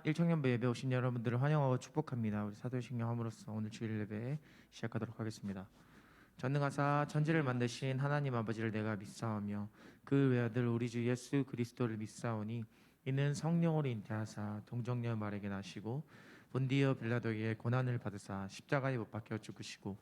일청년부 예배 오신 여러분들을 환영하고 축복합니다. 우리 사도신경 함으로써 오늘 주일 예배 시작하도록 하겠습니다. 전능하사 천지를 만드신 하나님 아버지를 내가 믿사오며 그 외아들 우리 주 예수 그리스도를 믿사오니 이는 성령으로 잉태하사 동정녀 마리아에게 나시고 본디오 빌라도에게 고난을 받으사 십자가에 못 박혀 죽으시고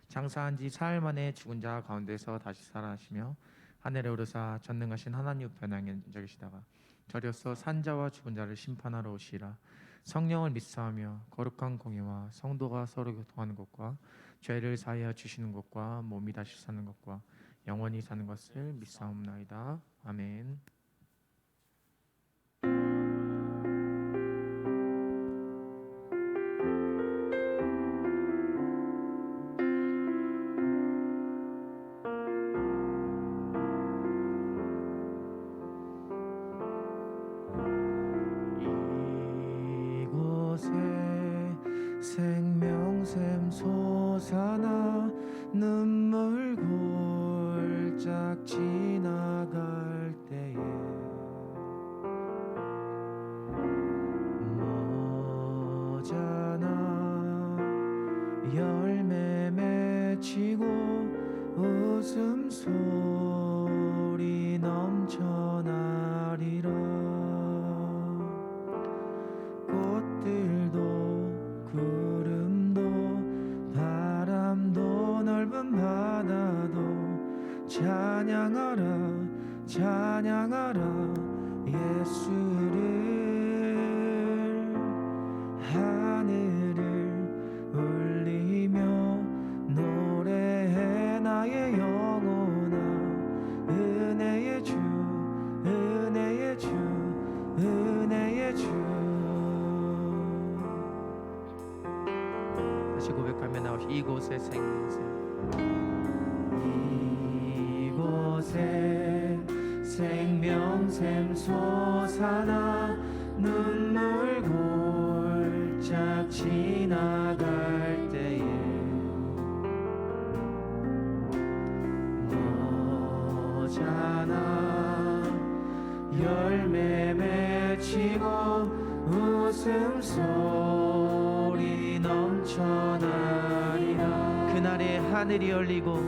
장사한 지 사흘 만에 죽은 자 가운데서 다시 살아나시며 하늘에 오르사 전능하신 하나님 우편에 앉아 계시다가 저려서 산자와 죽은 자를 심판하러 오시라. 성령을 믿사하며 거룩한 공예와 성도가 서로 교통하는 것과 죄를 사하여 주시는 것과 몸이 다시 사는 것과 영원히 사는 것을 믿사옵나이다. 아멘. 생명샘 솟아나 눈물 골짝 지나갈 때에 머잖아 열매 맺히고 웃음소리 넘쳐나리라. 꽃들도 구름도 바람도 넓은 바다도 찬양하라 찬양하라 예수를. 하늘을 울리며 노래해 나의 영혼아 은혜의 주 은혜의 주 은혜의 주. 다시 고백하며 나오시. 이곳에 생명샘 이곳에 생명샘 솟아나 눈물 골짝 지나갈 때에 너잖아 열매 맺히고 웃음소리 넘쳐나리라. 그날에 하늘이 열리고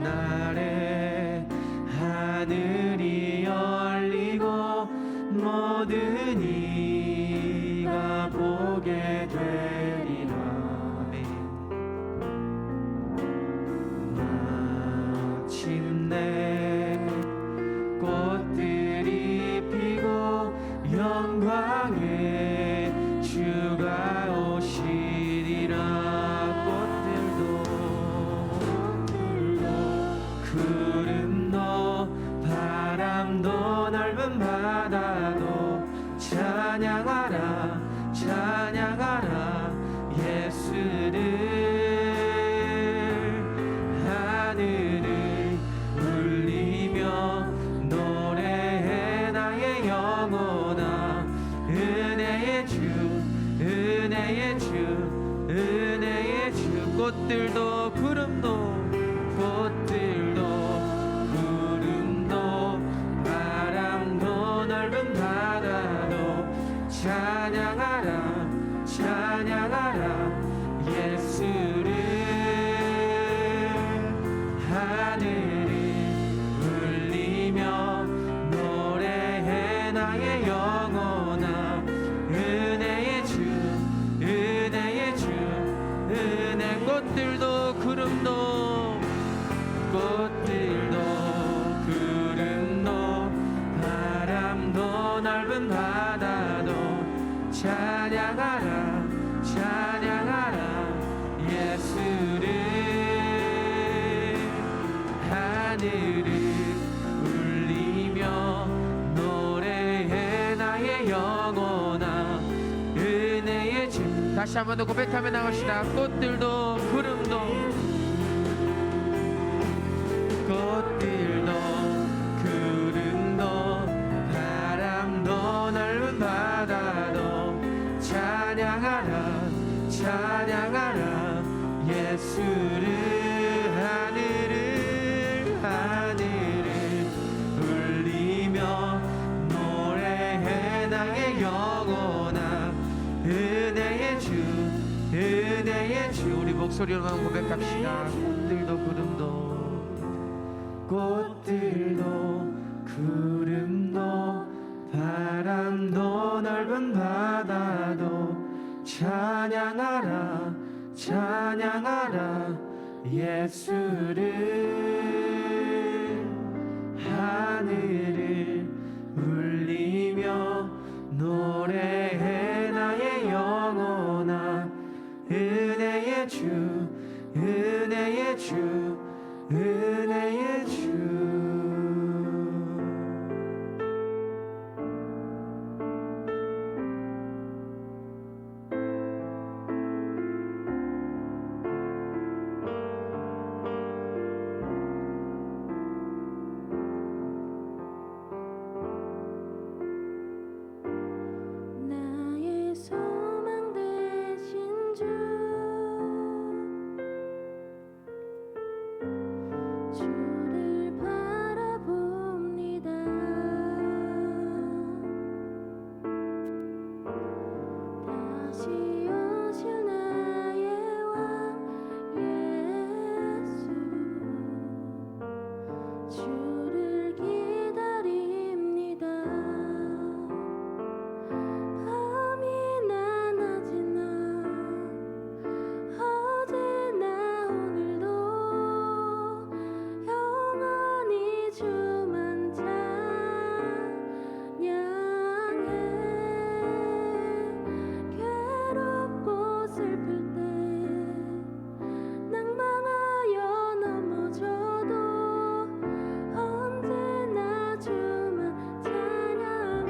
그날에 하늘이 열리고 모든 이가 보게 되리라. 마침내 꽃들이 피고 영광의 주가 오시리라. 구름도 바람도 넓은 바다도 찬양하라 찬양하라 예수를. 하늘을 울리며 노래해 나의 영혼아 은혜의 주 은혜의 주 은혜의 주. 꽃들도 구름도 꽃들도 구름도 바람도 넓은 바다도 찬양하라 찬양하라 예수를. 하늘을 울리며 노래해 나의 영혼아 은혜의 주 은혜의 주 은혜. 꽃들도 구름도 꽃들도 구름도 바람도 넓은 바다도 찬양하라 찬양하라 예수를. 하늘을 울리며 노래해 나의 영혼아 은혜의 주. 다시 한 번 더 고백하며 나갑시다. 꽃들도 구름도 꽃들도 구름도 바람도 넓은 바다도 찬양하라 찬양하라 예수를. 하늘을 울리며 노래 영원한 은혜의 주 은혜의 주. 우리 목소리로만 고백합시다. 꽃들도 구름도 바람도 넓은 바다도 찬양하라 찬양하라 예수를. 하늘을 울리며 노래해 나의 영혼아 은혜의 주 은혜의 주 은혜의 주. 나의 소망 되신 주 주를 바라봅니다. 다시 오실 나의 왕 예수 주를 기다립니다. 밤이나 낮이나 어제나 오늘도 영원히 주만 찬양해. 괴롭고 슬플 때 낭망하여 넘어져도 언제나 주만 찬양하겠네.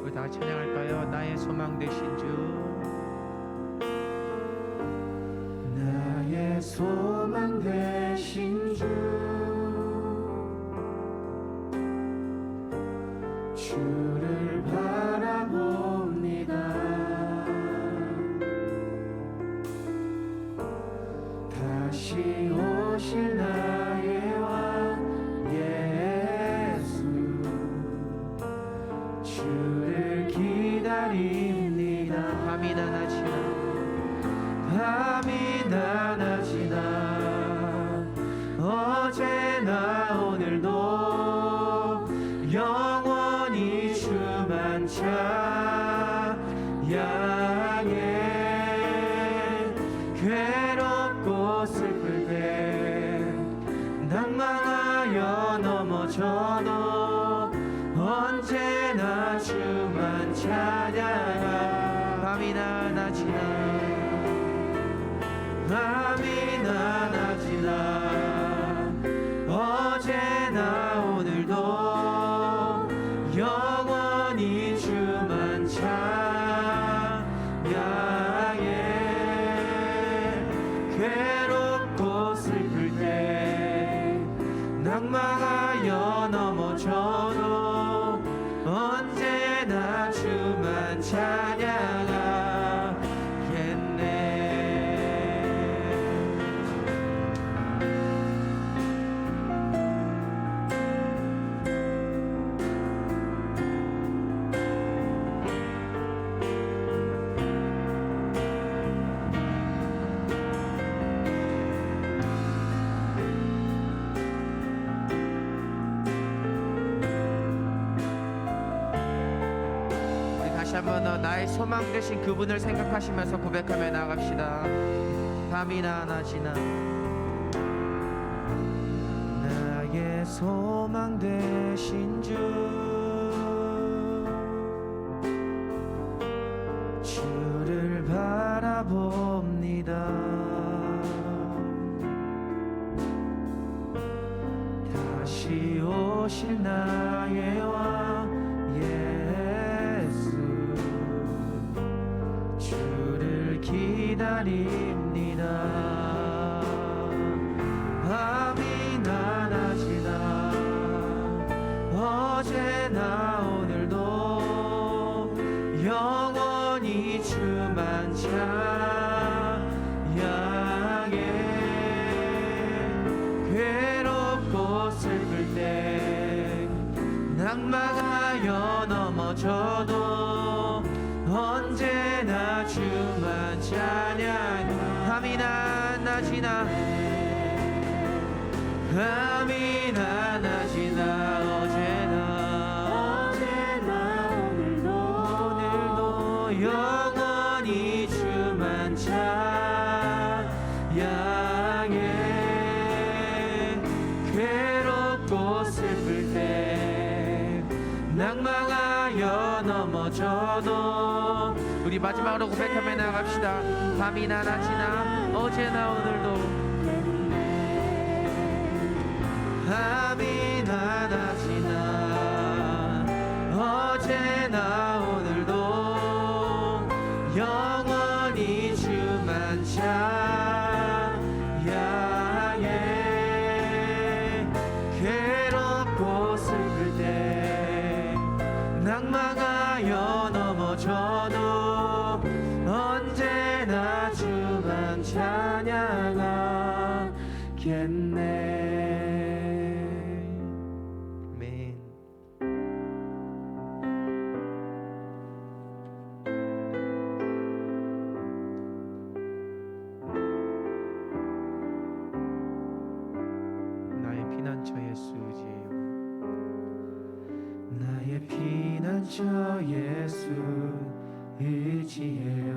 우리 다 찬양할까요? 나의 소망 되신 주 나의 소망 되신 주 주를 바라봅니다. 다시 오실 나의 왕 예수 주를 기다립니다. 밤이나 낮이나 밤이나 낮이나 어제나 오늘도 영원히 주만 찬양해. 괴롭고 슬플 때 낭망하여 넘어져도 언제나 주만 찬양하. 밤이나 낮이나 밤이나 낮이나 어제나 오늘도 영원히 주만 찬양해. 괴롭고 슬플 때 낭망하여 넘어져도 언제나 주만 찬양하겠네. 다시 한번 나의 소망 되신 그분을 생각하시면서 고백하며 나아갑시다. 밤이나 낮이나 나의 소망 되신 주 주를 바라봅니다. 다시 오실 나의 왕 예수 주를 기다립니다. 밤이나 낮이나 어제나 오늘도 영원히 주만 찬양해. 괴롭고 슬플 때 낙망하여 넘어져도 언제나 주만 찬양. 밤이나 낮이나 밤이나 낮이나 언제나 오늘도 영원히 주만 찬양해. 괴롭고 슬플 때 낭망하여 넘어져도 우리 마지막으로 고백하며 나갑시다. 밤이나 낮이나 어제나 오늘도 밤이나 낮이나 어제나 오늘도 영원히 주만 찬양해. 괴롭고 슬플 때 낭망하여 넘어져도 언제나 주만 찬양하겠네. 나의 피난처 예수 의지해요.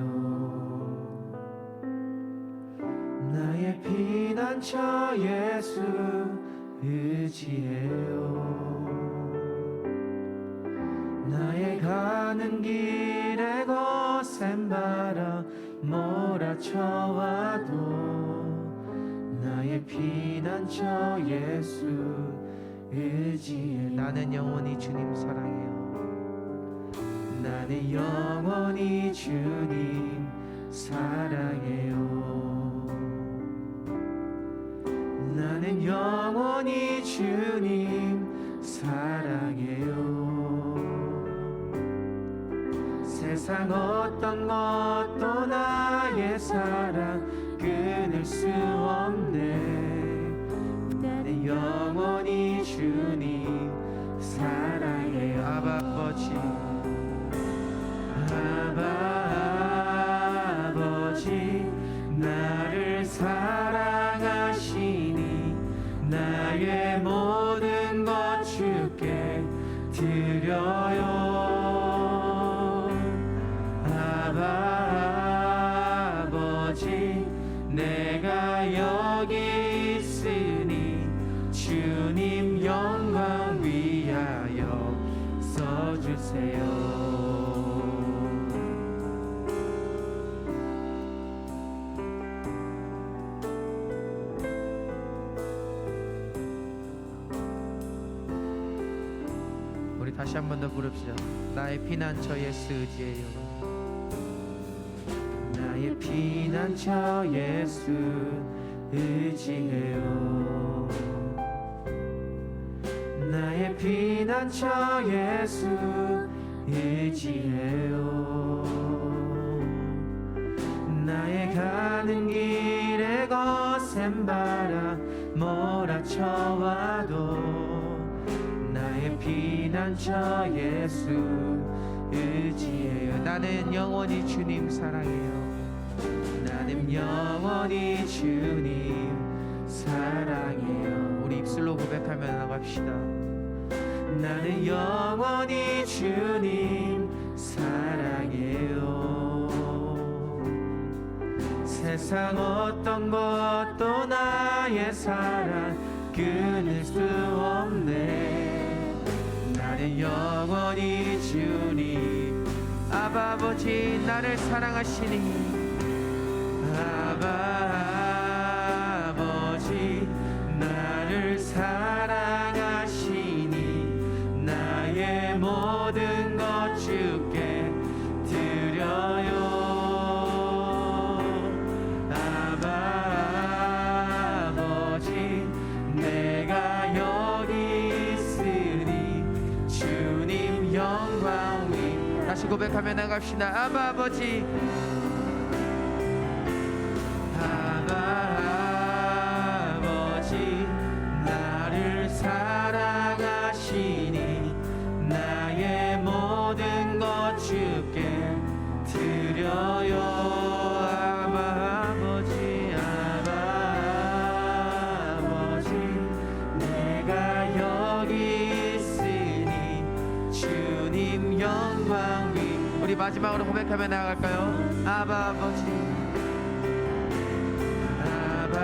나의 피난처 예수 의지해요. 나의 가는 길에 거센 바람 몰아쳐와도 나의 피난처 예수 의지해. 나는 영원히 주님 사랑해요. 나는 영원히 주님 사랑해요. 나는 영원히 주님 사랑해요. 세상 어떤 것도 나의 사랑 끊을 수 없네. 나는 영원히 주님 사랑해요. 아바 아버지, 아바 아버지, 나를 사랑하시니 나의 모든 것 주께 드려요. 아바 아버지, 내가 여기 있으니 주님 영광 위하여 써주세요. 우리 다시 한 번 더 부릅시다. 나의 피난처 예수 의지해요. 나의 피난처 예수 의지해요. 나의 피난처 예수 의지해요. 나의 가는 길에 거센 바람 몰아쳐와도 나의 피난처 예수 의지해요. 나는 영원히 주님 사랑해요. 나는 영원히 주님 사랑해요. 우리 입술로 고백하며 나갑시다. 나는 영원히 주님 사랑해요. 세상 어떤 것도 나의 사랑 끊을 수 없네. 나는 영원히 주님 아바 아버지, 나를 사랑하시니 아바 아버지, 나를 사랑하시니 나의 모든 것 주께 드려요. 아바 아버지, 내가 여기 있으니 주님 영광 위. 다시 고백하며 나갑시다. 아바 아버지, 아버지, 나를 사랑하시니 마지막으로 고백하며 나아갈까요? 아바 아버지, 아바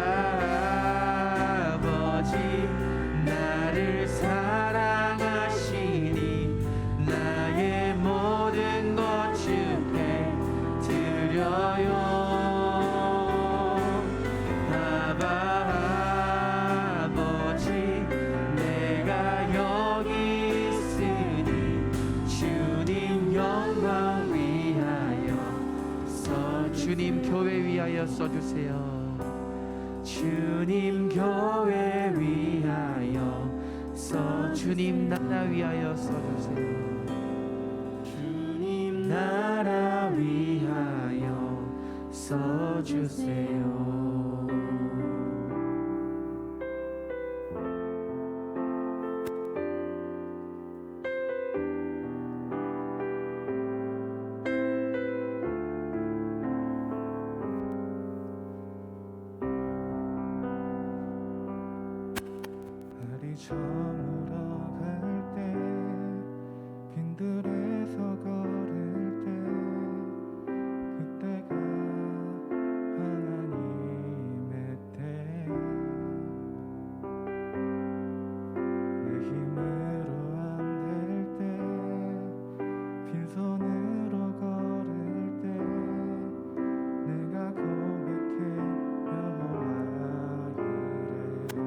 아버지, 나를 사랑하시니 나의 모든 것 주께 드려요. 아바 아버지, 내가 여기 있으니 주님 영광 위하여 주님 교회 위하여 써주세요. 주님 교회 위하여 주님 나라 위하여 써주세요. 주님 나라 위하여 써주세요. 날이 저물어 갈 때 빈들에서 걸을 때 그때가 하나님의 때 내 힘으로 안 될 때 빈손으로 걸을 때 내가 고백해 여호와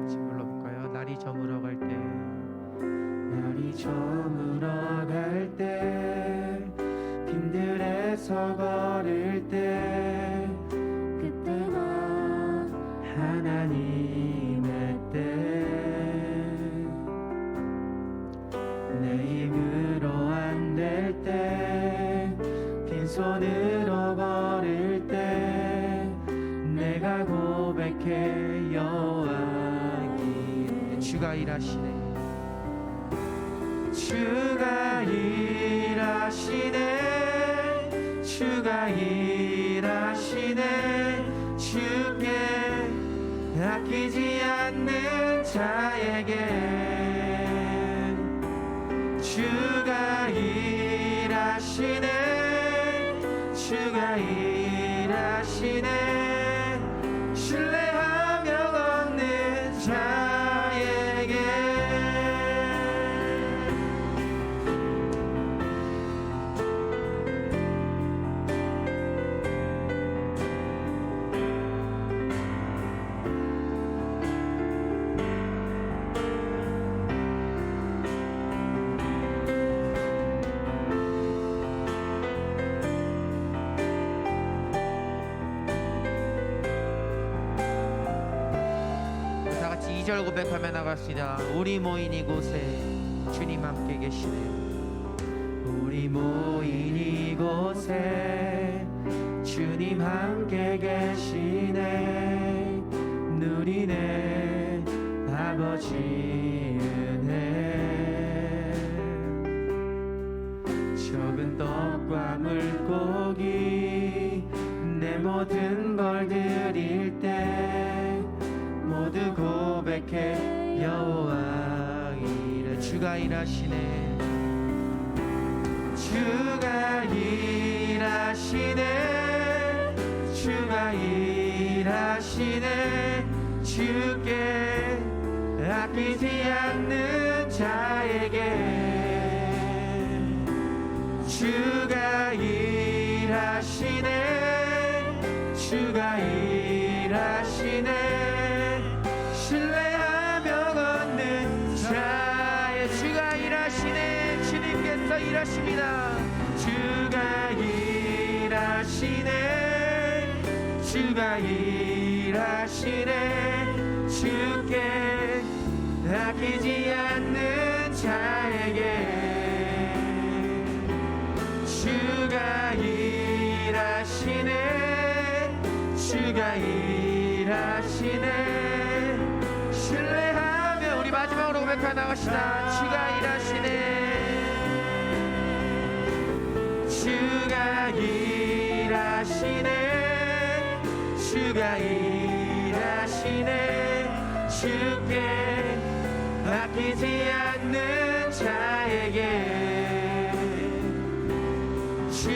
이래. 불러볼까요? 날이 저물어 갈 때, 날이 저물어 갈 때 빈들에서 걸을 때 그때가 하나님의 때 내 힘으로 안 될 때 빈손으로 걸을 때 내가 고백해 여호와 주가 일하시네. 주가 일하시네. 주가 일하시네. 주께 아끼지 않는 자에게 주가 일하시네. 주가 일하시네. 신뢰하며 걷는 자에게 다 같이 2절 고백하며 나갑시다. 우리 모인 이곳에 주님 함께 계시네. 우리 모인 이곳에 주님 함께 계시네. 누리네 아버지 은혜. 적은 떡과 물고기 내 모든 걸 드릴 때 모두 고백해 여호와 이래. 주가 일하시네. 주가 일하시네. 주가 일하시네. 주께 아끼지 않는 자에게 주가 일하시네. 주가 일하시네. 신뢰하며 걷는 자의 주가 일하시네. 주님께서 일하십니다. 주가 일하시네. 주가 일하시네. 주께 아끼지 않는 자에게 주가 일하시네. 주가 일하시네. 신뢰하며 우리 마지막으로 고백하며 나갑시다. 주가 일하시네. 주가 일하시네. 주가 일하시네. 주께 아끼지 않는 자에게 주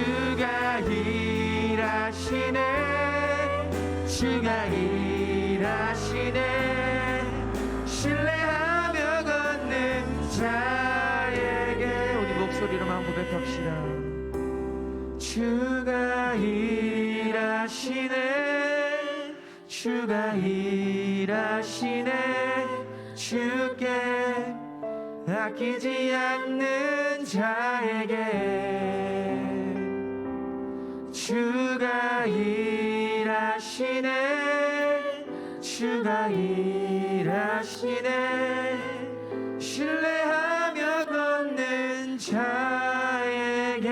목소리로만 고백합시다. 주가 일하시네 주가 일하시네 주께 아끼지 않는 자에게 주가 일하시네 주가 일하시네 신뢰하며 걷는 자에게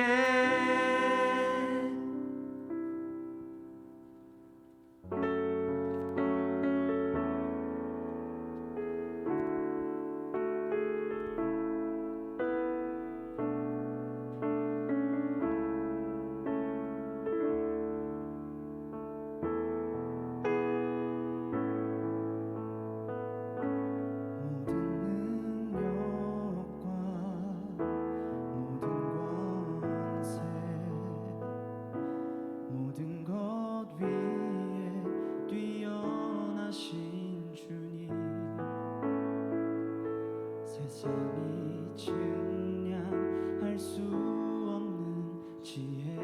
모든 것 위에 뛰어나신 주님 세상이 측량할 수 없는 지혜로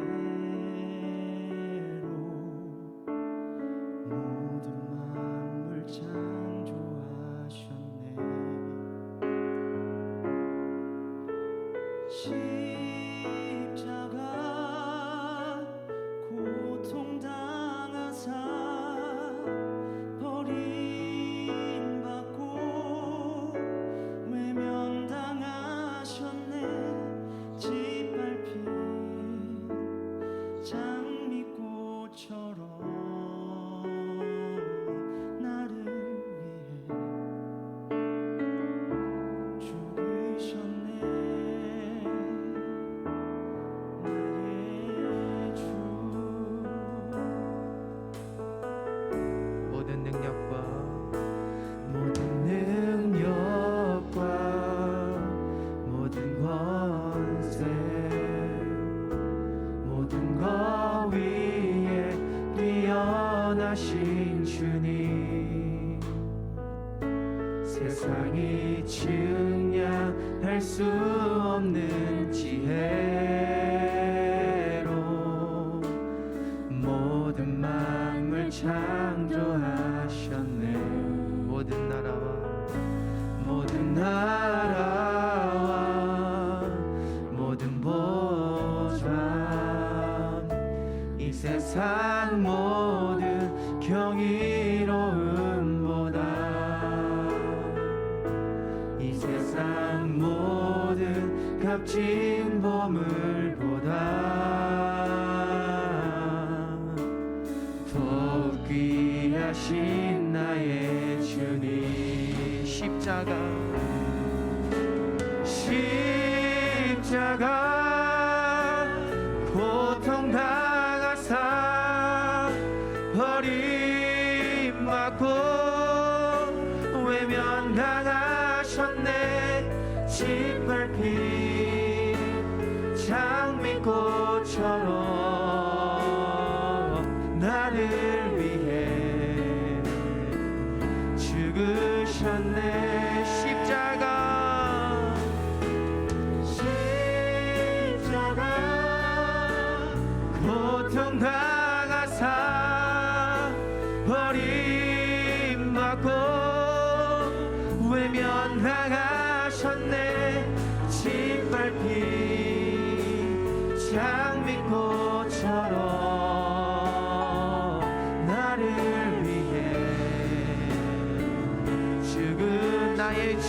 모든 만물 창조하셨네 십자가 고통당하사 버림받고 외면당하셨네 짓밟힌 장미꽃처럼 나를 위해 죽으셨네 나의 주 모든 능력과 모든 권세 모든 것 위에 뛰어나신 주님 세상이 측량할 수 없는 지혜로 모든 만물 창조하셨네 모든 나라와 모든 보좌 이 세상 모든 경이로움보다 이 세상 모든 값진 보물보다 더욱 귀하신 나의 주님 십자가 고통당하사 버림받고 외면당하셨네 짓밟힌 장미꽃처럼 나를 위해 죽으셨네 십자가 고통당하사 버림받고 외면당하셨네 짓밟힌 장미꽃처럼 나를 위해 죽은 나의 주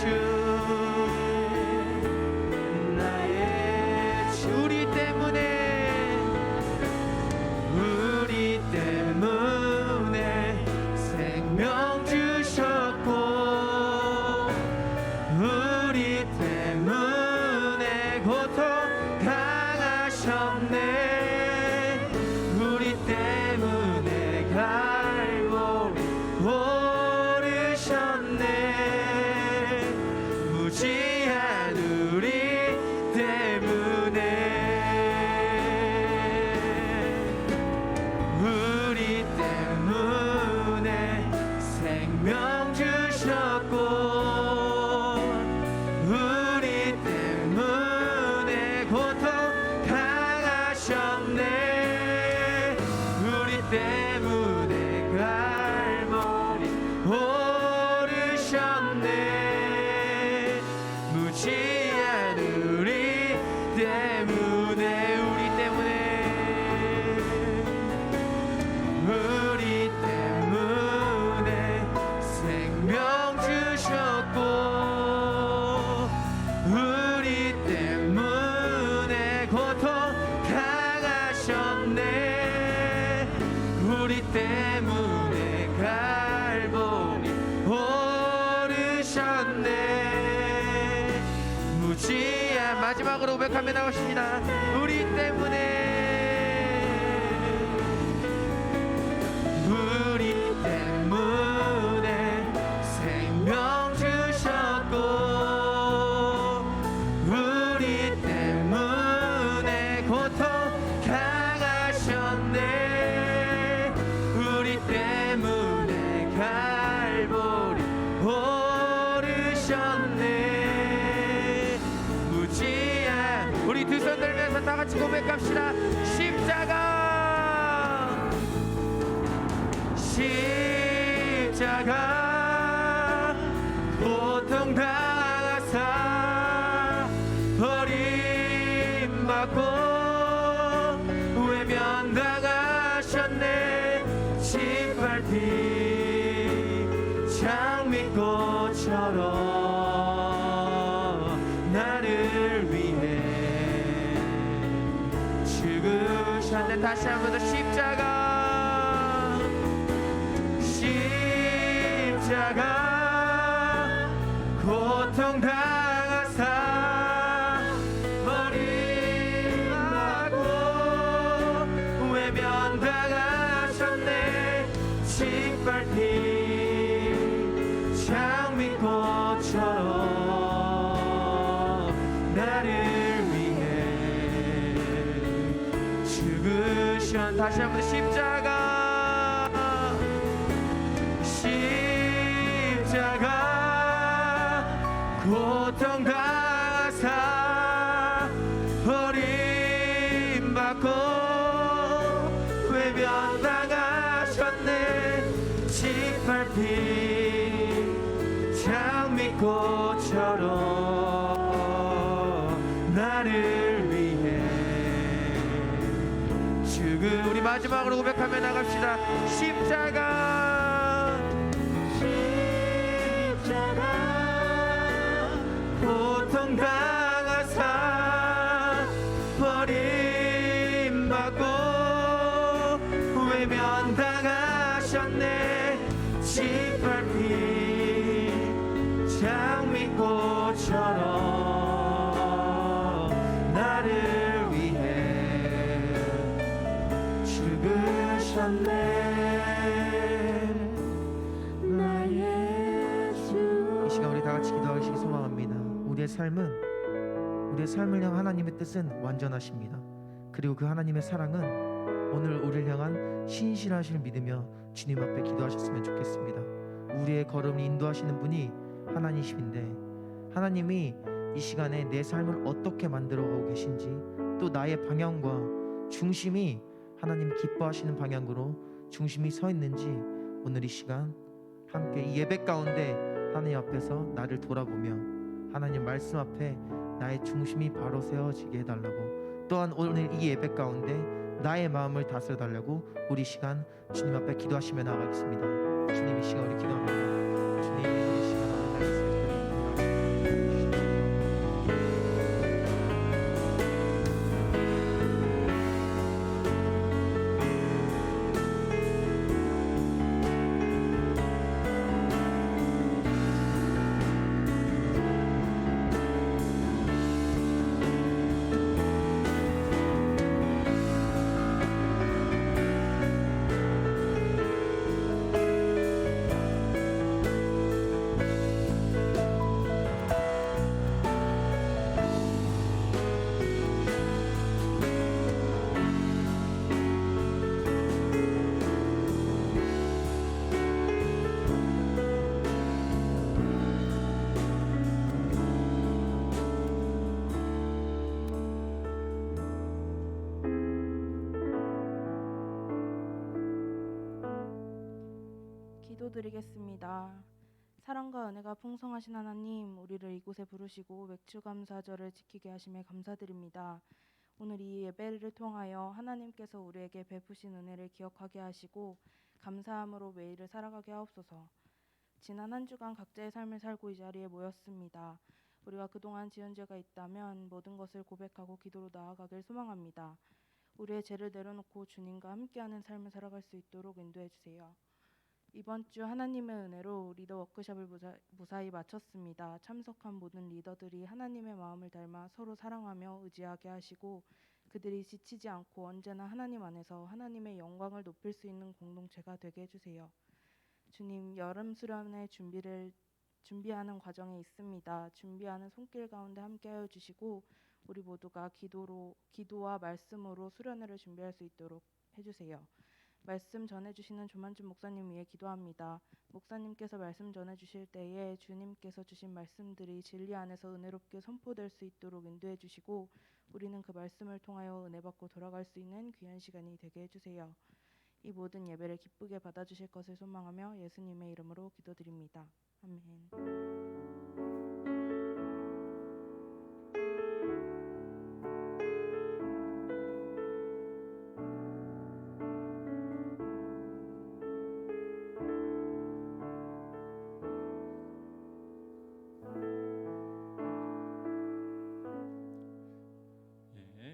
우리 때문에 생명 주셨고 우리 때문에 고통 당하셨네 묻지 않으리 때문에 우리 때문에 생명 주셨고 우리 때문에 고통 당하셨네 우리 때문에 갈보리 오르셨네 무지한 마지막으로 고백하며 나오십니다 우리 때문에 생명 주셨고 우리 때문에 고통 당하셨네 우리 때문에 갈보리 오르셨네 무지한 우리 두 손 들면서 다 같이 고백합시다 십자가 고통 당하사 버림받고 외면당하셨네 짓밟힌 장미꽃처럼 나를 위해 죽으셨네 다시 한 번 더 십자가 고통 당하사 버림받고 외면당하셨네 짓밟힌 장미꽃처럼 나를 위해 죽으셨 다시 한번 십자가 고통 당하사 버림받고 외면당하셨네 짓밟힌 장미꽃처럼 나를 위해 우리 마지막으로 고백하며 나갑시다 십자가 고통 당하사 버림받고 외면당하셨네 짓밟힌 장미꽃처럼 나를 위해 죽으셨네 나의 주 이 시간 우리 다 같이 기도하시기 소망합니다. 우리의 삶을 향한 하나님의 뜻은 완전하십니다. 그리고 그 하나님의 사랑은 오늘 우리를 향한 신실하심을 믿으며 주님 앞에 기도하셨으면 좋겠습니다. 우리의 걸음을 인도하시는 분이 하나님이신데 하나님이 이 시간에 내 삶을 어떻게 만들어가고 계신지 또 나의 방향과 중심이 하나님 기뻐하시는 방향으로 중심이 서 있는지 오늘 이 시간 함께 이 예배 가운데 하나님 앞에서 나를 돌아보며 하나님 말씀 앞에 나의 중심이 바로 세워지게 해달라고 또한 오늘 이 예배 가운데 나의 마음을 다스려 달라고 우리 시간 주님 앞에 기도하시며 나가겠습니다. 주님 이 시간 우리 기도합니다. 주님 이 시간 나가겠습니다. 기도드리겠습니다. 사랑과 은혜가 풍성하신 하나님, 우리를 이곳에 부르시고 맥주감사절을 지키게 하심에 감사드립니다. 오늘 이 예배를 통하여 하나님께서 우리에게 베푸신 은혜를 기억하게 하시고 감사함으로 매일을 살아가게 하옵소서. 지난 한 주간 각자의 삶을 살고 이 자리에 모였습니다. 우리가 그동안 지은 죄가 있다면 모든 것을 고백하고 기도로 나아가길 소망합니다. 우리의 죄를 내려놓고 주님과 함께하는 삶을 살아갈 수 있도록 인도해 주세요. 이번 주 하나님의 은혜로 리더 워크숍을 무사히 마쳤습니다. 참석한 모든 리더들이 하나님의 마음을 닮아 서로 사랑하며 의지하게 하시고 그들이 지치지 않고 언제나 하나님 안에서 하나님의 영광을 높일 수 있는 공동체가 되게 해주세요. 주님, 여름 수련회 준비하는 과정에 있습니다. 준비하는 손길 가운데 함께하여 주시고 우리 모두가 기도와 말씀으로 수련회를 준비할 수 있도록 해주세요. 말씀 전해주시는 조만준 목사님 위해 기도합니다. 목사님께서 말씀 전해주실 때에 주님께서 주신 말씀들이 진리 안에서 은혜롭게 선포될 수 있도록 인도해 주시고 우리는 그 말씀을 통하여 은혜 받고 돌아갈 수 있는 귀한 시간이 되게 해주세요. 이 모든 예배를 기쁘게 받아주실 것을 소망하며 예수님의 이름으로 기도드립니다. 아멘.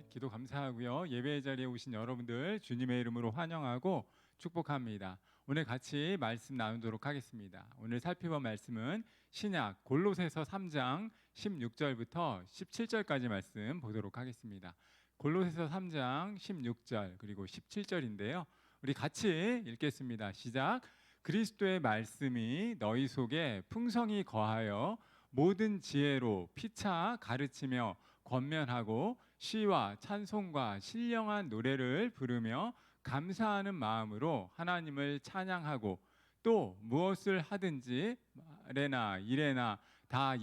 기도 감사하고요. 예배 자리에 오신 여러분들 주님의 이름으로 환영하고 축복합니다. 오늘 같이 말씀 나누도록 하겠습니다. 오늘 살펴볼 말씀은 신약 골로새서 3장 16절부터 17절까지 말씀 보도록 하겠습니다. 골로새서 3장 16절 그리고 17절인데요. 우리 같이 읽겠습니다. 시작. 그리스도의 말씀이 너희 속에 풍성히 거하여 모든 지혜로 피차 가르치며 권면하고 시와 찬송과 신령한 노래를 부르며 감사하는 마음으로 하나님을 찬양하고 또 무엇을 하든지 말에나 일에나 다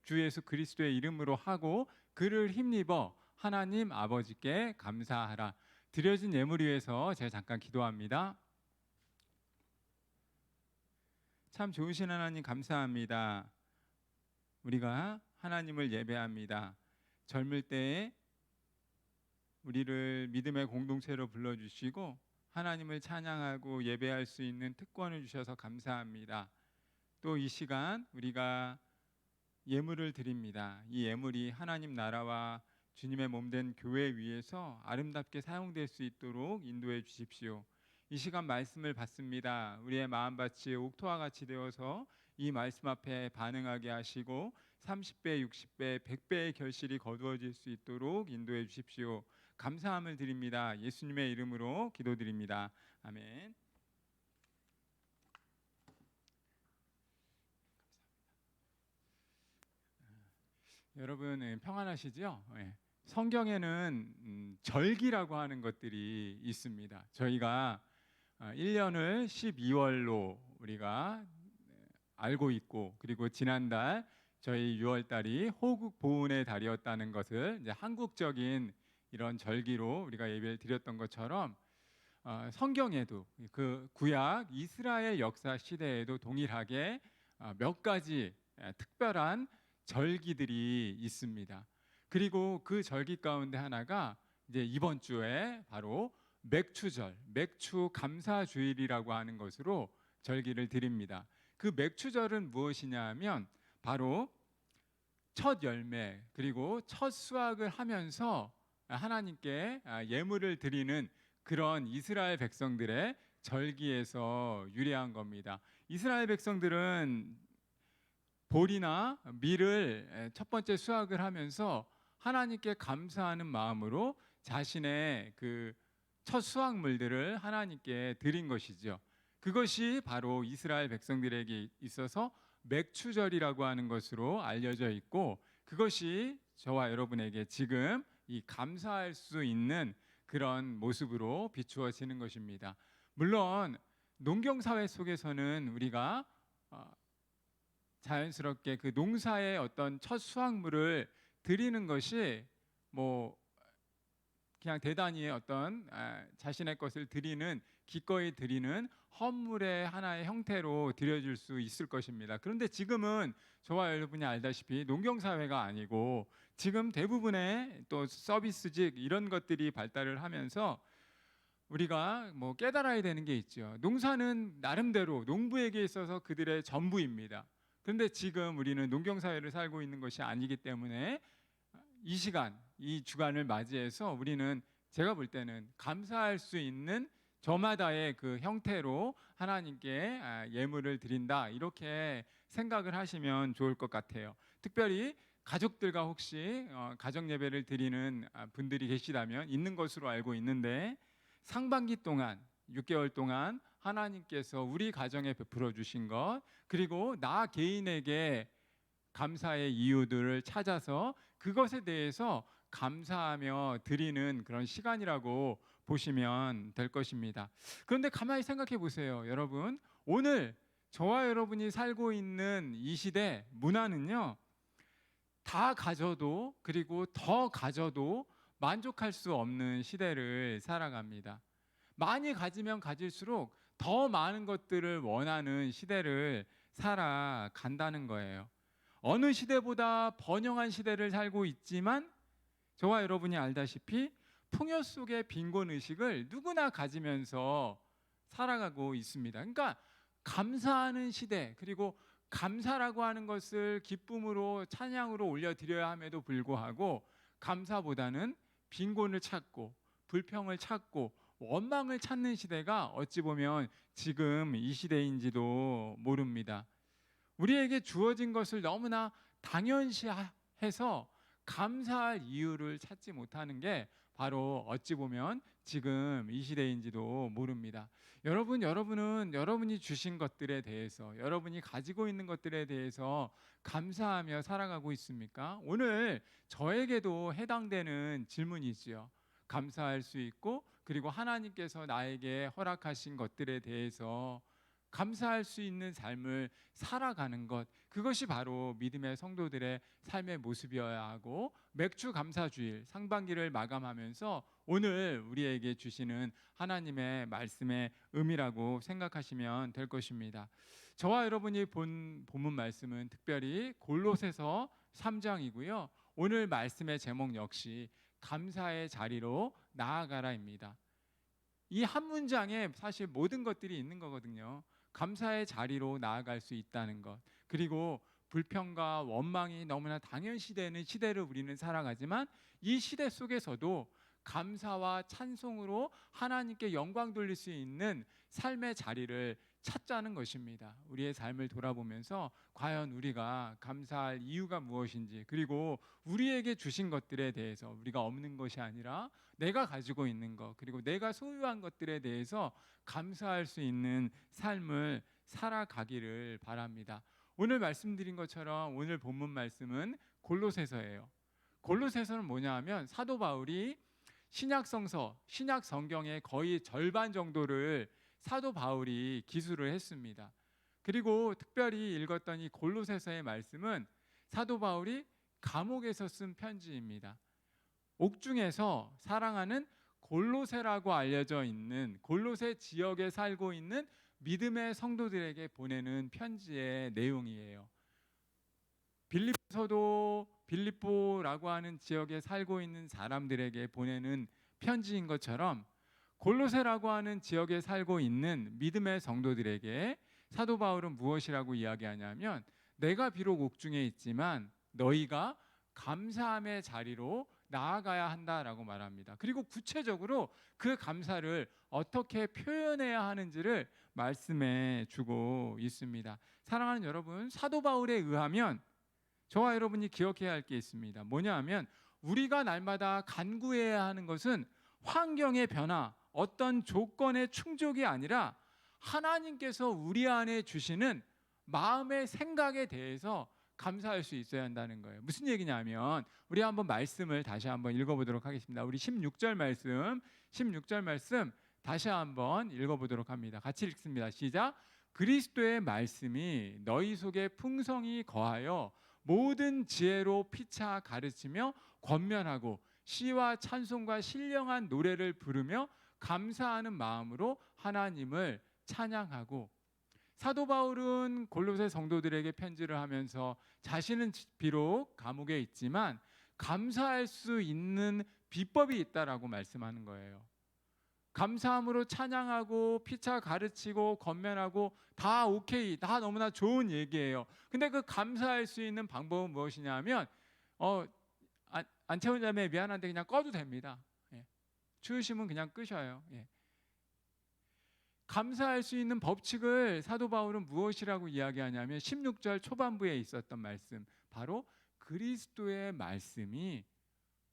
주 예수 그리스도의 이름으로 하고 그를 힘입어 하나님 아버지께 감사하라. 드려진 예물 위해서 제가 잠깐 기도합니다. 참 좋으신 하나님 감사합니다. 우리가 하나님을 예배합니다. 젊을 때에 우리를 믿음의 공동체로 불러주시고 하나님을 찬양하고 예배할 수 있는 특권을 주셔서 감사합니다. 또 이 시간 우리가 예물을 드립니다. 이 예물이 하나님 나라와 주님의 몸된 교회 위에서 아름답게 사용될 수 있도록 인도해 주십시오. 이 시간 말씀을 받습니다. 우리의 마음밭이 옥토와 같이 되어서 이 말씀 앞에 반응하게 하시고 30배, 60배, 100배의 결실이 거두어질 수 있도록 인도해 주십시오. 감사함을 드립니다. 예수님의 이름으로 기도드립니다. 아멘. 여러분 평안하시죠? 성경에는 절기라고 하는 것들이 있습니다. 저희가 1년을 12월로 우리가 알고 있고 그리고 지난달 저희 6월달이 호국 보훈의 달이었다는 것을 이제 한국적인 이런 절기로 우리가 예배를 드렸던 것처럼 성경에도 그 구약 이스라엘 역사 시대에도 동일하게 몇 가지 특별한 절기들이 있습니다. 그리고 그 절기 가운데 하나가 이제 이번 주에 바로 맥추절, 맥추 감사주일이라고 하는 것으로 절기를 드립니다. 그 맥추절은 무엇이냐면 바로 첫 열매 그리고 첫 수확을 하면서 하나님께 예물을 드리는 그런 이스라엘 백성들의 절기에서 유래한 겁니다. 이스라엘 백성들은 보리나 밀을 첫 번째 수확을 하면서 하나님께 감사하는 마음으로 자신의 그 첫 수확물들을 하나님께 드린 것이죠. 그것이 바로 이스라엘 백성들에게 있어서 맥추절이라고 하는 것으로 알려져 있고 그것이 저와 여러분에게 지금 이 감사할 수 있는 그런 모습으로 비추어지는 것입니다. 물론 농경사회 속에서는 우리가 자연스럽게 그 농사의 어떤 첫 수확물을 드리는 것이 뭐 그냥 대단히 어떤 자신의 것을 드리는 기꺼이 드리는 헌물의 하나의 형태로 드려질 수 있을 것입니다. 그런데 지금은 저와 여러분이 알다시피 농경사회가 아니고 지금 대부분의 또 서비스직 이런 것들이 발달을 하면서 우리가 뭐 깨달아야 되는 게 있죠. 농사는 나름대로 농부에게 있어서 그들의 전부입니다. 그런데 지금 우리는 농경사회를 살고 있는 것이 아니기 때문에 이 시간, 이 주간을 맞이해서 우리는 제가 볼 때는 감사할 수 있는 저마다의 그 형태로 하나님께 예물을 드린다 이렇게 생각을 하시면 좋을 것 같아요. 특별히 가족들과 혹시 가정 예배를 드리는 분들이 계시다면 있는 것으로 알고 있는데 상반기 동안 6개월 동안 하나님께서 우리 가정에 베풀어 주신 것 그리고 나 개인에게 감사의 이유들을 찾아서 그것에 대해서 감사하며 드리는 그런 시간이라고 보시면 될 것입니다. 그런데 가만히 생각해 보세요. 여러분, 오늘 저와 여러분이 살고 있는 이 시대 문화는요. 다 가져도 그리고 더 가져도 만족할 수 없는 시대를 살아갑니다. 많이 가지면 가질수록 더 많은 것들을 원하는 시대를 살아간다는 거예요. 어느 시대보다 번영한 시대를 살고 있지만 저와 여러분이 알다시피 풍요 속의 빈곤 의식을 누구나 가지면서 살아가고 있습니다. 그러니까 감사하는 시대 그리고 감사라고 하는 것을 기쁨으로 찬양으로 올려드려야 함에도 불구하고 감사보다는 빈곤을 찾고 불평을 찾고 원망을 찾는 시대가 어찌 보면 지금 이 시대인지도 모릅니다. 우리에게 주어진 것을 너무나 당연시해서 감사할 이유를 찾지 못하는 게 바로 어찌 보면 지금 이 시대인지도 모릅니다. 여러분은 여러분이 주신 것들에 대해서 여러분이 가지고 있는 것들에 대해서 감사하며 살아가고 있습니까? 오늘 저에게도 해당되는 질문이지요. 감사할 수 있고 그리고 하나님께서 나에게 허락하신 것들에 대해서 감사할 수 있는 삶을 살아가는 것 그것이 바로 믿음의 성도들의 삶의 모습이어야 하고 맥주 감사주일 상반기를 마감하면서 오늘 우리에게 주시는 하나님의 말씀의 의미라고 생각하시면 될 것입니다. 저와 여러분이 본 본문 말씀은 특별히 골로새서 3장이고요. 오늘 말씀의 제목 역시 감사의 자리로 나아가라입니다. 이 한 문장에 사실 모든 것들이 있는 거거든요. 감사의 자리로 나아갈 수 있다는 것 그리고 불평과 원망이 너무나 당연시되는 시대를 우리는 살아가지만 이 시대 속에서도 감사와 찬송으로 하나님께 영광 돌릴 수 있는 삶의 자리를 찾자는 것입니다. 우리의 삶을 돌아보면서 과연 우리가 감사할 이유가 무엇인지 그리고 우리에게 주신 것들에 대해서 우리가 없는 것이 아니라 내가 가지고 있는 것 그리고 내가 소유한 것들에 대해서 감사할 수 있는 삶을 살아가기를 바랍니다. 오늘 말씀드린 것처럼 오늘 본문 말씀은 골로새서예요. 골로새서는 뭐냐 하면 사도 바울이 신약 성경의 거의 절반 정도를 사도 바울이 기술을 했습니다. 그리고 특별히 읽었던 이 골로새서의 말씀은 사도 바울이 감옥에서 쓴 편지입니다. 옥중에서 사랑하는 골로새라고 알려져 있는 골로새 지역에 살고 있는 믿음의 성도들에게 보내는 편지의 내용이에요. 빌립보서도 빌립보라고 하는 지역에 살고 있는 사람들에게 보내는 편지인 것처럼 골로새라고 하는 지역에 살고 있는 믿음의 성도들에게 사도 바울은 무엇이라고 이야기하냐면 내가 비록 옥중에 있지만 너희가 감사함의 자리로 나아가야 한다라고 말합니다. 그리고 구체적으로 그 감사를 어떻게 표현해야 하는지를 말씀해 주고 있습니다. 사랑하는 여러분, 사도 바울에 의하면 저와 여러분이 기억해야 할 게 있습니다. 뭐냐 하면 우리가 날마다 간구해야 하는 것은 환경의 변화, 어떤 조건의 충족이 아니라 하나님께서 우리 안에 주시는 마음의 생각에 대해서 감사할 수 있어야 한다는 거예요. 무슨 얘기냐면 우리 한번 말씀을 다시 한번 읽어보도록 하겠습니다. 우리 16절 말씀 다시 한번 읽어보도록 합니다. 같이 읽습니다. 시작. 그리스도의 말씀이 너희 속에 풍성히 거하여 모든 지혜로 피차 가르치며 권면하고 시와 찬송과 신령한 노래를 부르며 감사하는 마음으로 하나님을 찬양하고, 사도 바울은 골로새 성도들에게 편지를 하면서 자신은 비록 감옥에 있지만 감사할 수 있는 비법이 있다라고 말씀하는 거예요. 감사함으로 찬양하고 피차 가르치고 권면하고 다 오케이, 다 너무나 좋은 얘기예요. 근데 그 감사할 수 있는 방법은 무엇이냐면 안 채운 자매 미안한데 그냥 꺼도 됩니다. 예. 추우시면 그냥 끄셔요. 예. 감사할 수 있는 법칙을 사도 바울은 무엇이라고 이야기하냐면 16절 초반부에 있었던 말씀, 바로 그리스도의 말씀이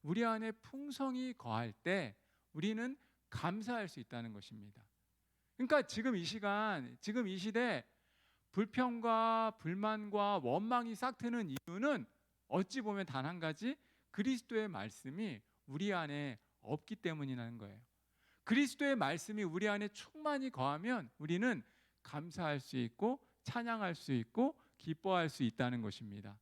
우리 안에 풍성히 거할 때 우리는 감사할 수 있다는 것입니다. 그러니까 지금 이 시간, 지금 이 시대 불평과 불만과 원망이 싹트는 이유는 어찌 보면 단 한 가지, 그리스도의 말씀이 우리 안에 없기 때문이라는 거예요. 그리스도의 말씀이 우리 안에 충만히 거하면 우리는 감사할 수 있고 찬양할 수 있고 기뻐할 수 있다는 것입니다.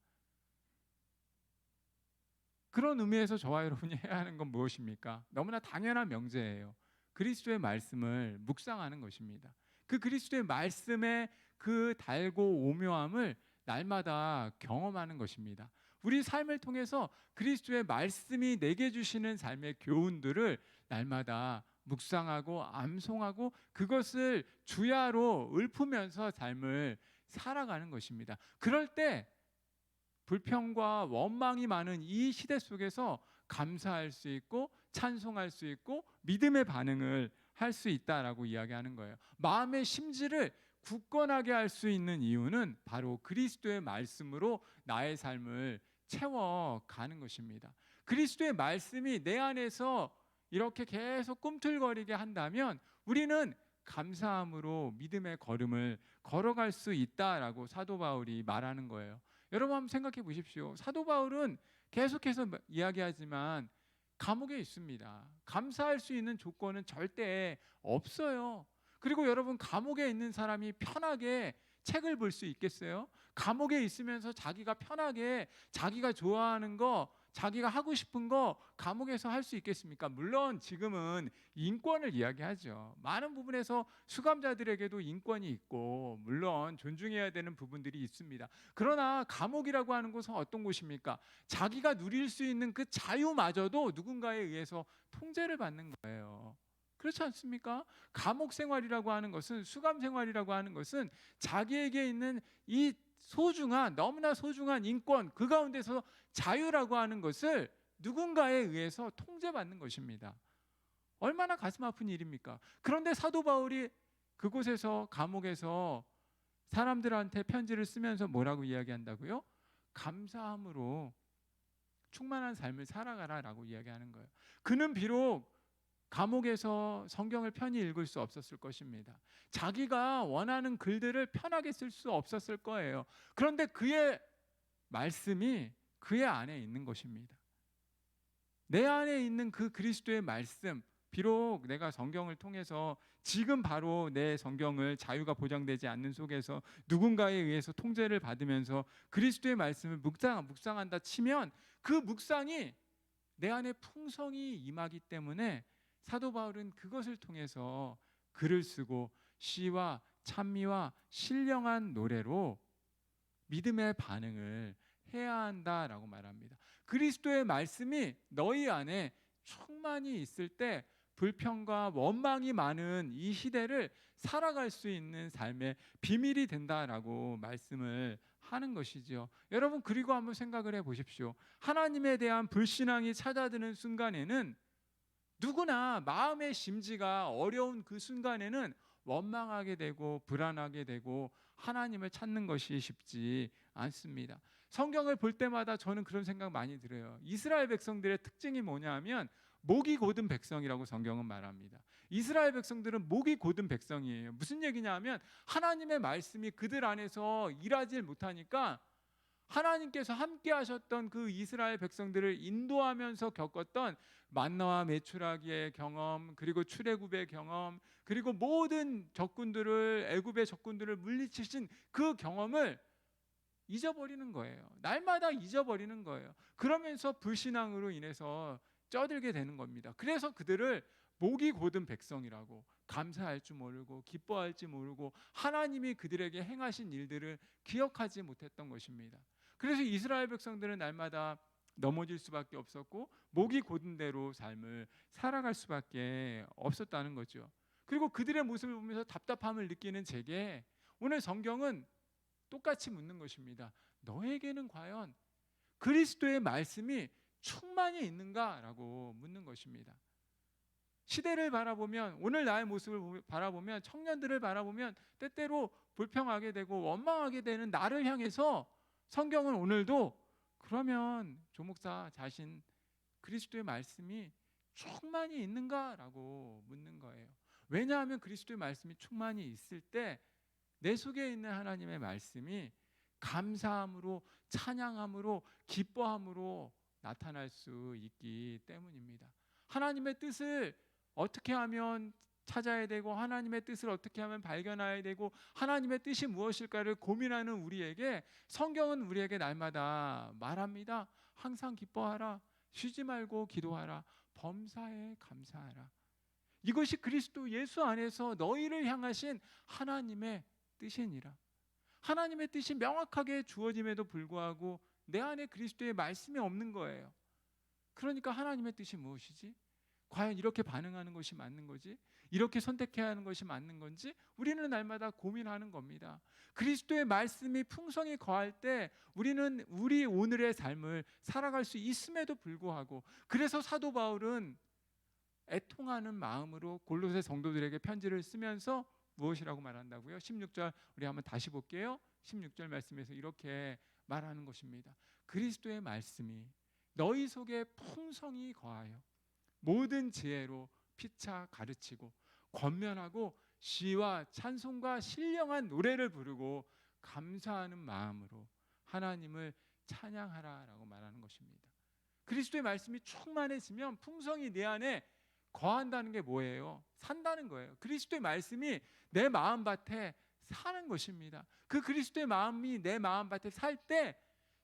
그런 의미에서 저와 여러분이 해야 하는 건 무엇입니까? 너무나 당연한 명제예요. 그리스도의 말씀을 묵상하는 것입니다. 그 그리스도의 말씀의 그 달고 오묘함을 날마다 경험하는 것입니다. 우리 삶을 통해서 그리스도의 말씀이 내게 주시는 삶의 교훈들을 날마다 묵상하고 암송하고 그것을 주야로 읊으면서 삶을 살아가는 것입니다. 그럴 때 불평과 원망이 많은 이 시대 속에서 감사할 수 있고 찬송할 수 있고 믿음의 반응을 할 수 있다라고 이야기하는 거예요. 마음의 심지를 굳건하게 할 수 있는 이유는 바로 그리스도의 말씀으로 나의 삶을 채워가는 것입니다. 그리스도의 말씀이 내 안에서 이렇게 계속 꿈틀거리게 한다면 우리는 감사함으로 믿음의 걸음을 걸어갈 수 있다라고 사도 바울이 말하는 거예요. 여러분 한번 생각해 보십시오. 사도 바울은 계속해서 이야기하지만 감옥에 있습니다. 감사할 수 있는 조건은 절대 없어요. 그리고 여러분, 감옥에 있는 사람이 편하게 책을 볼 수 있겠어요? 감옥에 있으면서 자기가 편하게 자기가 좋아하는 거, 자기가 하고 싶은 거 감옥에서 할 수 있겠습니까? 물론 지금은 인권을 이야기하죠. 많은 부분에서 수감자들에게도 인권이 있고 물론 존중해야 되는 부분들이 있습니다. 그러나 감옥이라고 하는 곳은 어떤 곳입니까? 자기가 누릴 수 있는 그 자유마저도 누군가에 의해서 통제를 받는 거예요. 그렇지 않습니까? 감옥 생활이라고 하는 것은, 수감 생활이라고 하는 것은 자기에게 있는 이 소중한, 너무나 소중한 인권, 그 가운데서 자유라고 하는 것을 누군가에 의해서 통제받는 것입니다. 얼마나 가슴 아픈 일입니까? 그런데 사도 바울이 그곳에서, 감옥에서 사람들한테 편지를 쓰면서 뭐라고 이야기한다고요? 감사함으로 충만한 삶을 살아가라라고 이야기하는 거예요. 그는 비록 감옥에서 성경을 편히 읽을 수 없었을 것입니다. 자기가 원하는 글들을 편하게 쓸 수 없었을 거예요. 그런데 그의 말씀이 그의 안에 있는 것입니다. 내 안에 있는 그 그리스도의 말씀, 비록 내가 성경을 통해서 지금 바로 내 성경을 자유가 보장되지 않는 속에서 누군가에 의해서 통제를 받으면서 그리스도의 말씀을 묵상한다 치면 그 묵상이 내 안에 풍성이 임하기 때문에 사도 바울은 그것을 통해서 글을 쓰고 시와 찬미와 신령한 노래로 믿음의 반응을 해야 한다라고 말합니다. 그리스도의 말씀이 너희 안에 충만히 있을 때 불평과 원망이 많은 이 시대를 살아갈 수 있는 삶의 비밀이 된다라고 말씀을 하는 것이죠. 여러분, 그리고 한번 생각을 해보십시오. 하나님에 대한 불신앙이 찾아드는 순간에는 누구나 마음의 심지가 어려운 그 순간에는 원망하게 되고 불안하게 되고 하나님을 찾는 것이 쉽지 않습니다. 성경을 볼 때마다 저는 그런 생각 많이 들어요. 이스라엘 백성들의 특징이 뭐냐면 목이 곧은 백성이라고 성경은 말합니다. 이스라엘 백성들은 목이 곧은 백성이에요. 무슨 얘기냐면 하나님의 말씀이 그들 안에서 일하지 못하니까 하나님께서 함께 하셨던 그 이스라엘 백성들을 인도하면서 겪었던 만나와 메추라기의 경험, 그리고 출애굽의 경험, 그리고 모든 적군들을, 애굽의 적군들을 물리치신 그 경험을 잊어버리는 거예요. 날마다 잊어버리는 거예요. 그러면서 불신앙으로 인해서 쪄들게 되는 겁니다. 그래서 그들을 목이 곧은 백성이라고, 감사할 줄 모르고 기뻐할 줄 모르고 하나님이 그들에게 행하신 일들을 기억하지 못했던 것입니다. 그래서 이스라엘 백성들은 날마다 넘어질 수밖에 없었고 목이 곧은 대로 삶을 살아갈 수밖에 없었다는 거죠. 그리고 그들의 모습을 보면서 답답함을 느끼는 제게 오늘 성경은 똑같이 묻는 것입니다. 너에게는 과연 그리스도의 말씀이 충만히 있는가라고 묻는 것입니다. 시대를 바라보면 오늘 나의 모습을 바라보면 청년들을 바라보면 때때로 불평하게 되고 원망하게 되는 나를 향해서 성경은 오늘도 그러면 조목사 자신 그리스도의 말씀이 충만히 있는가라고 묻는 거예요. 왜냐하면 그리스도의 말씀이 충만히 있을 때 내 속에 있는 하나님의 말씀이 감사함으로 찬양함으로 기뻐함으로 나타날 수 있기 때문입니다. 하나님의 뜻을 어떻게 하면 찾아야 되고 하나님의 뜻을 어떻게 하면 발견해야 되고 하나님의 뜻이 무엇일까를 고민하는 우리에게 성경은 우리에게 날마다 말합니다. 항상 기뻐하라. 쉬지 말고 기도하라. 범사에 감사하라. 이것이 그리스도 예수 안에서 너희를 향하신 하나님의 뜻이니라. 하나님의 뜻이 명확하게 주어짐에도 불구하고 내 안에 그리스도의 말씀이 없는 거예요. 그러니까 하나님의 뜻이 무엇이지? 과연 이렇게 반응하는 것이 맞는 거지? 이렇게 선택해야 하는 것이 맞는 건지? 우리는 날마다 고민하는 겁니다. 그리스도의 말씀이 풍성히 거할 때 우리는 우리 오늘의 삶을 살아갈 수 있음에도 불구하고 그래서 사도 바울은 애통하는 마음으로 골로새 성도들에게 편지를 쓰면서 무엇이라고 말한다고요? 16절 우리 한번 다시 볼게요. 16절 말씀에서 이렇게 말하는 것입니다. 그리스도의 말씀이 너희 속에 풍성히 거하여 모든 지혜로 피차 가르치고 권면하고 시와 찬송과 신령한 노래를 부르고 감사하는 마음으로 하나님을 찬양하라라고 말하는 것입니다. 그리스도의 말씀이 충만해지면 풍성히 내 안에 거한다는 게 뭐예요? 산다는 거예요. 그리스도의 말씀이 내 마음밭에 사는 것입니다. 그 그리스도의 마음이 내 마음밭에 살 때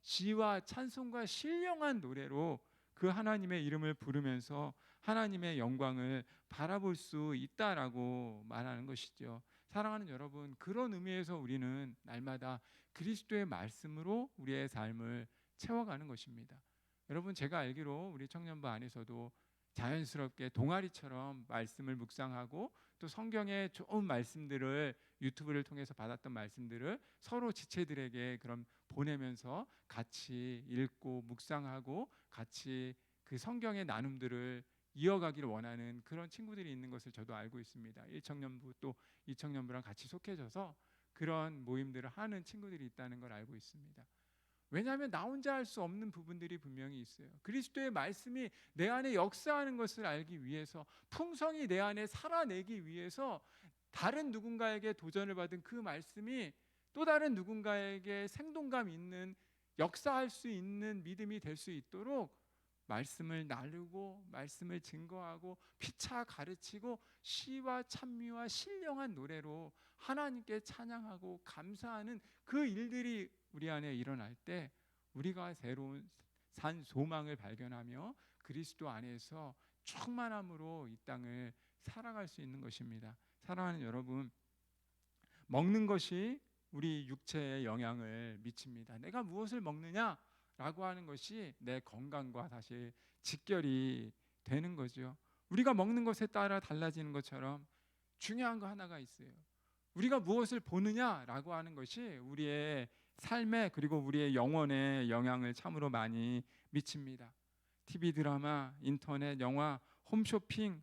시와 찬송과 신령한 노래로 그 하나님의 이름을 부르면서 하나님의 영광을 바라볼 수 있다라고 말하는 것이죠. 사랑하는 여러분, 그런 의미에서 우리는 날마다 그리스도의 말씀으로 우리의 삶을 채워가는 것입니다. 여러분, 제가 알기로 우리 청년부 안에서도 자연스럽게 동아리처럼 말씀을 묵상하고 또 성경의 좋은 말씀들을 유튜브를 통해서 받았던 말씀들을 서로 지체들에게 그럼 보내면서 같이 읽고 묵상하고 같이 그 성경의 나눔들을 이어가기를 원하는 그런 친구들이 있는 것을 저도 알고 있습니다. 1청년부 또 2청년부랑 같이 속해져서 그런 모임들을 하는 친구들이 있다는 걸 알고 있습니다. 왜냐하면 나 혼자 할 수 없는 부분들이 분명히 있어요. 그리스도의 말씀이 내 안에 역사하는 것을 알기 위해서 풍성히 내 안에 살아내기 위해서 다른 누군가에게 도전을 받은 그 말씀이 또 다른 누군가에게 생동감 있는 역사할 수 있는 믿음이 될 수 있도록 말씀을 나누고 말씀을 증거하고 피차 가르치고 시와 찬미와 신령한 노래로 하나님께 찬양하고 감사하는 그 일들이 우리 안에 일어날 때 우리가 새로운 산 소망을 발견하며 그리스도 안에서 충만함으로 이 땅을 살아갈 수 있는 것입니다. 사랑하는 여러분, 먹는 것이 우리 육체에 영향을 미칩니다. 내가 무엇을 먹느냐라고 하는 것이 내 건강과 사실 직결이 되는 거죠. 우리가 먹는 것에 따라 달라지는 것처럼 중요한 거 하나가 있어요. 우리가 무엇을 보느냐라고 하는 것이 우리의 삶에 그리고 우리의 영혼에 영향을 참으로 많이 미칩니다. TV 드라마, 인터넷, 영화, 홈쇼핑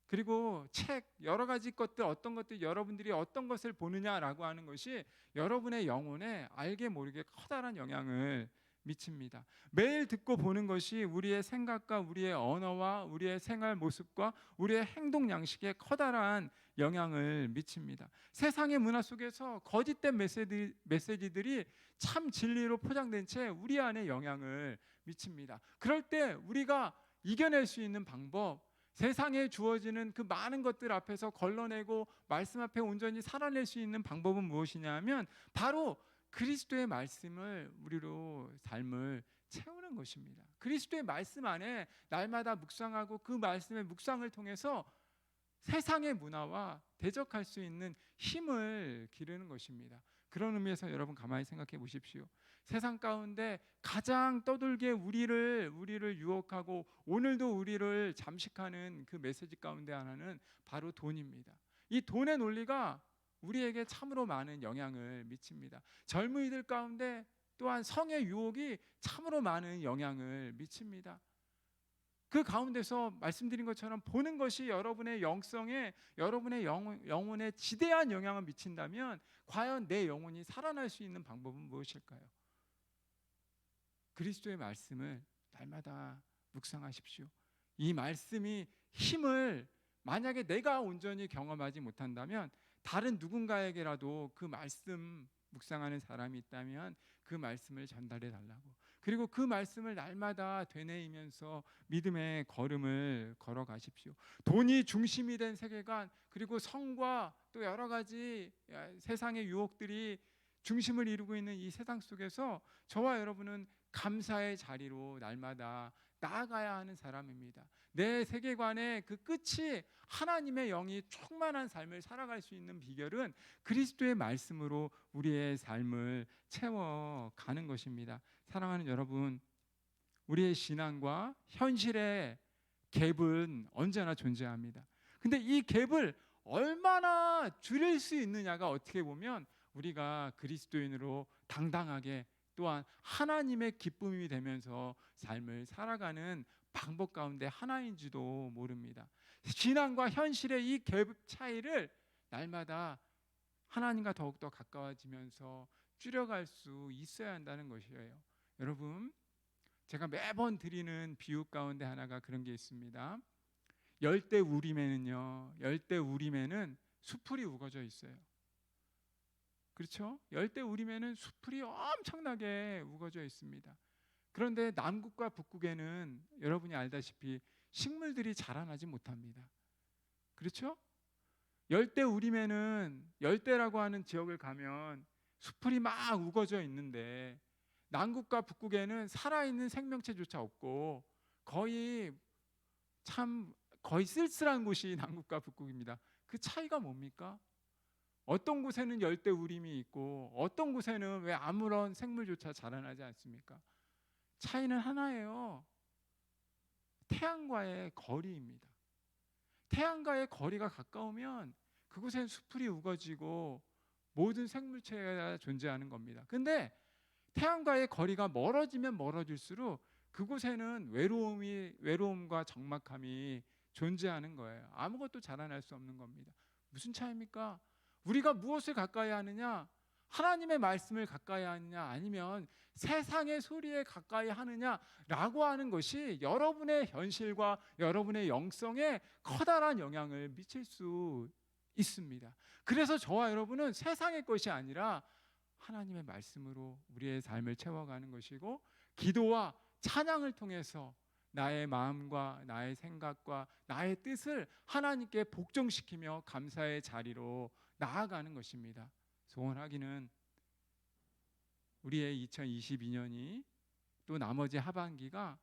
그리고 책 여러 가지 것들 어떤 것들 여러분들이 어떤 것을 보느냐라고 하는 것이 여러분의 영혼에 알게 모르게 커다란 영향을 미칩니다. 매일 듣고 보는 것이 우리의 생각과 우리의 언어와 우리의 생활 모습과 우리의 행동 양식에 커다란 영향을 미칩니다. 세상의 문화 속에서 거짓된 메시지들이 참 진리로 포장된 채 우리 안에 영향을 미칩니다. 그럴 때 우리가 이겨낼 수 있는 방법, 세상에 주어지는 그 많은 것들 앞에서 걸러내고 말씀 앞에 온전히 살아낼 수 있는 방법은 무엇이냐 하면 바로 그리스도의 말씀을 우리로 삶을 채우는 것입니다. 그리스도의 말씀 안에 날마다 묵상하고 그 말씀의 묵상을 통해서 세상의 문화와 대적할 수 있는 힘을 기르는 것입니다. 그런 의미에서 여러분 가만히 생각해 보십시오. 세상 가운데 가장 떠돌게 우리를 유혹하고 오늘도 우리를 잠식하는 그 메시지 가운데 하나는 바로 돈입니다. 이 돈의 논리가 우리에게 참으로 많은 영향을 미칩니다. 젊은이들 가운데 또한 성의 유혹이 참으로 많은 영향을 미칩니다. 그 가운데서 말씀드린 것처럼 보는 것이 여러분의 영성에, 여러분의 영혼에 지대한 영향을 미친다면 과연 내 영혼이 살아날 수 있는 방법은 무엇일까요? 그리스도의 말씀을 날마다 묵상하십시오. 이 말씀이 힘을 만약에 내가 온전히 경험하지 못한다면 다른 누군가에게라도 그 말씀 묵상하는 사람이 있다면 그 말씀을 전달해 달라고, 그리고 그 말씀을 날마다 되뇌이면서 믿음의 걸음을 걸어가십시오. 돈이 중심이 된 세계관, 그리고 성과 또 여러 가지 세상의 유혹들이 중심을 이루고 있는 이 세상 속에서 저와 여러분은 감사의 자리로 날마다 나아가야 하는 사람입니다. 내 세계관의 그 끝이 하나님의 영이 충만한 삶을 살아갈 수 있는 비결은 그리스도의 말씀으로 우리의 삶을 채워가는 것입니다. 사랑하는 여러분, 우리의 신앙과 현실의 갭은 언제나 존재합니다. 근데 이 갭을 얼마나 줄일 수 있느냐가 어떻게 보면 우리가 그리스도인으로 당당하게 또한 하나님의 기쁨이 되면서 삶을 살아가는 방법 가운데 하나인지도 모릅니다. 신앙과 현실의 이 갭 차이를 날마다 하나님과 더욱더 가까워지면서 줄여갈 수 있어야 한다는 것이에요. 여러분, 제가 매번 드리는 비유 가운데 하나가 그런 게 있습니다. 열대 우림에는 수풀이 우거져 있어요. 그렇죠? 열대 우림에는 수풀이 엄청나게 우거져 있습니다. 그런데 남극과 북극에는 여러분이 알다시피 식물들이 자라나지 못합니다. 그렇죠? 열대 우림에는, 열대라고 하는 지역을 가면 수풀이 막 우거져 있는데 남극과 북극에는 살아있는 생명체조차 없고 거의 쓸쓸한 곳이 남극과 북극입니다. 그 차이가 뭡니까? 어떤 곳에는 열대 우림이 있고 어떤 곳에는 왜 아무런 생물조차 자라나지 않습니까? 차이는 하나예요. 태양과의 거리입니다. 태양과의 거리가 가까우면 그곳엔 수풀이 우거지고 모든 생물체가 존재하는 겁니다. 근데 태양과의 거리가 멀어지면 멀어질수록 그곳에는 외로움과 적막함이 존재하는 거예요. 아무것도 자라날 수 없는 겁니다. 무슨 차이입니까? 우리가 무엇을 가까이 하느냐? 하나님의 말씀을 가까이 하느냐, 아니면 세상의 소리에 가까이 하느냐라고 하는 것이 여러분의 현실과 여러분의 영성에 커다란 영향을 미칠 수 있습니다. 그래서 저와 여러분은 세상의 것이 아니라 하나님의 말씀으로 우리의 삶을 채워가는 것이고, 기도와 찬양을 통해서 나의 마음과 나의 생각과 나의 뜻을 하나님께 복종시키며 감사의 자리로 나아가는 것입니다. 소원하기는 우리의 2022년이 또 나머지 하반기가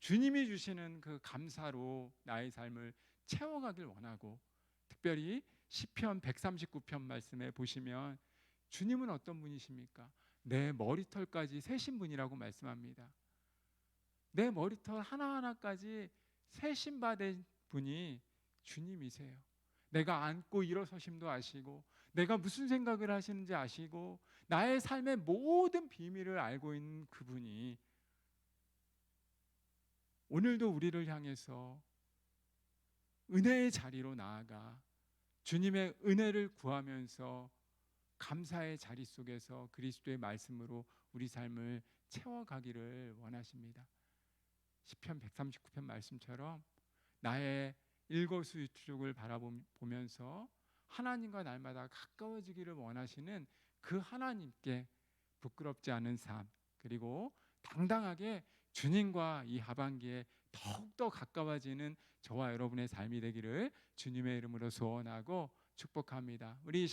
주님이 주시는 그 감사로 나의 삶을 채워가길 원하고, 특별히 시편 139편 말씀에 보시면 주님은 어떤 분이십니까? 내 머리털까지 세신 분이라고 말씀합니다. 내 머리털 하나하나까지 세신 받은 분이 주님이세요. 내가 앉고 일어서심도 아시고, 내가 무슨 생각을 하시는지 아시고, 나의 삶의 모든 비밀을 알고 있는 그분이 오늘도 우리를 향해서 은혜의 자리로 나아가 주님의 은혜를 구하면서 감사의 자리 속에서 그리스도의 말씀으로 우리 삶을 채워가기를 원하십니다. 시편 139편 말씀처럼 나의 일거수일투족을 바라보면서 하나님과 날마다 가까워지기를 원하시는 그 하나님께 부끄럽지 않은 삶, 그리고 당당하게 주님과 이 하반기에 더욱더 가까워지는 저와 여러분의 삶이 되기를 주님의 이름으로 소원하고 축복합니다. 우리